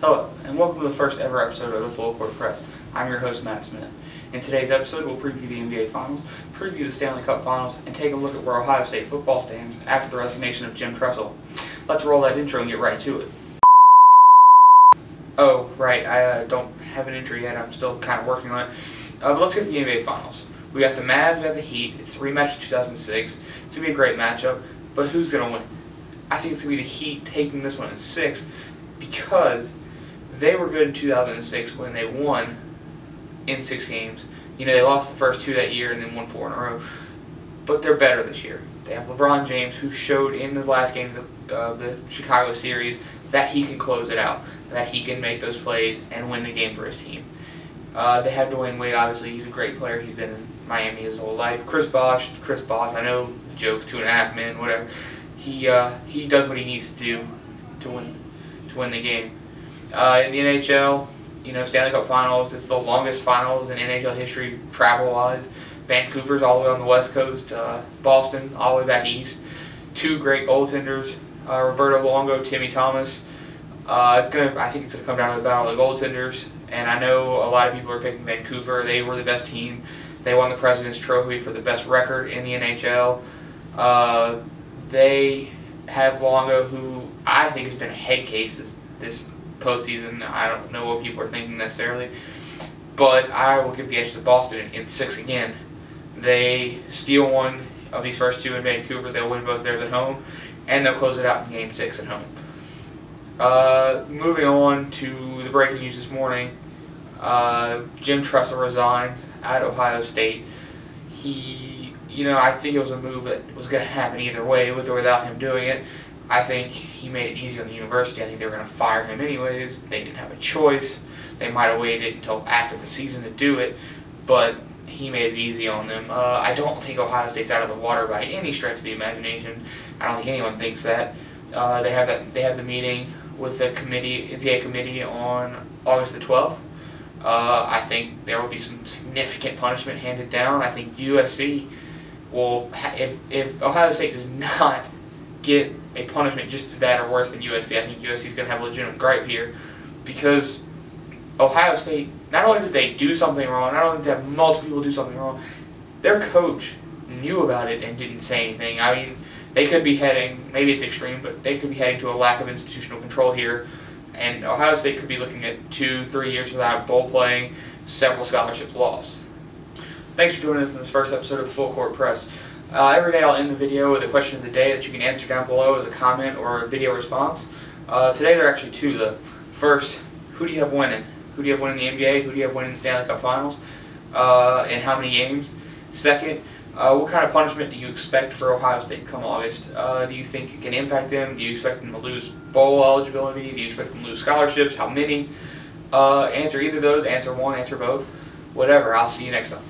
Hello, and welcome to the first ever episode of the Full Court Press. I'm your host, Matt Smith. In today's episode, we'll preview the NBA Finals, preview the Stanley Cup Finals, and take a look at where Ohio State football stands after the resignation of Jim Tressel. Let's roll that intro and get right to it. Oh, right, I don't have an intro yet. I'm still kind of working on it. But let's get to the NBA Finals. We got the Mavs, we got the Heat. It's a rematch of 2006. It's going to be a great matchup, but who's going to win? I think it's going to be the Heat taking this one in 6 because they were good in 2006 when they won in 6 games. You know, they lost the first 2 that year and then won 4 in a row. But they're better this year. They have LeBron James, who showed in the last game of the Chicago series that he can close it out, that he can make those plays and win the game for his team. They have Dwayne Wade, obviously. He's a great player. He's been in Miami his whole life. Chris Bosh, I know the joke's 2.5 men, whatever. He does what he needs to do to win the game. In the NHL, you know, Stanley Cup Finals, it's the longest finals in NHL history travel-wise. Vancouver's all the way on the west coast, Boston all the way back east. 2 great goaltenders, Roberto Luongo, Timmy Thomas. I think it's gonna come down to the battle of the goaltenders, and I know a lot of people are picking Vancouver. They were the best team. They won the President's Trophy for the best record in the NHL. They have Luongo, who I think has been a head case this postseason. I don't know what people are thinking necessarily, but I will give the edge to Boston in 6 again. They steal one of these first 2 in Vancouver. They'll win both theirs at home, and they'll close it out in Game 6 at home. Moving on to the breaking news this morning, Jim Tressel resigns at Ohio State. I think it was a move that was going to happen either way, with or without him doing it. I think he made it easy on the university. I think they were going to fire him anyways. They didn't have a choice. They might have waited until after the season to do it, but he made it easy on them. I don't think Ohio State's out of the water by any stretch of the imagination. I don't think anyone thinks that. They have the meeting with the NCAA committee on August the 12th. I think there will be some significant punishment handed down. I think USC will, if Ohio State does not get a punishment just as bad or worse than USC, I think USC is going to have a legitimate gripe here, because Ohio State, not only did they do something wrong, not only did they have multiple people do something wrong, their coach knew about it and didn't say anything. I mean, they could be heading, maybe it's extreme, but they could be heading to a lack of institutional control here, and Ohio State could be looking at 2-3 years without bowl playing, several scholarships lost. Thanks for joining us in this first episode of Full Court Press. Every day I'll end the video with a question of the day that you can answer down below as a comment or a video response. Today there are actually 2. The first, who do you have winning? Who do you have winning the NBA? Who do you have winning the Stanley Cup Finals? And how many games? Second, what kind of punishment do you expect for Ohio State come August? Do you think it can impact them? Do you expect them to lose bowl eligibility? Do you expect them to lose scholarships? How many? Answer either of those. Answer one, answer both. Whatever. I'll see you next time.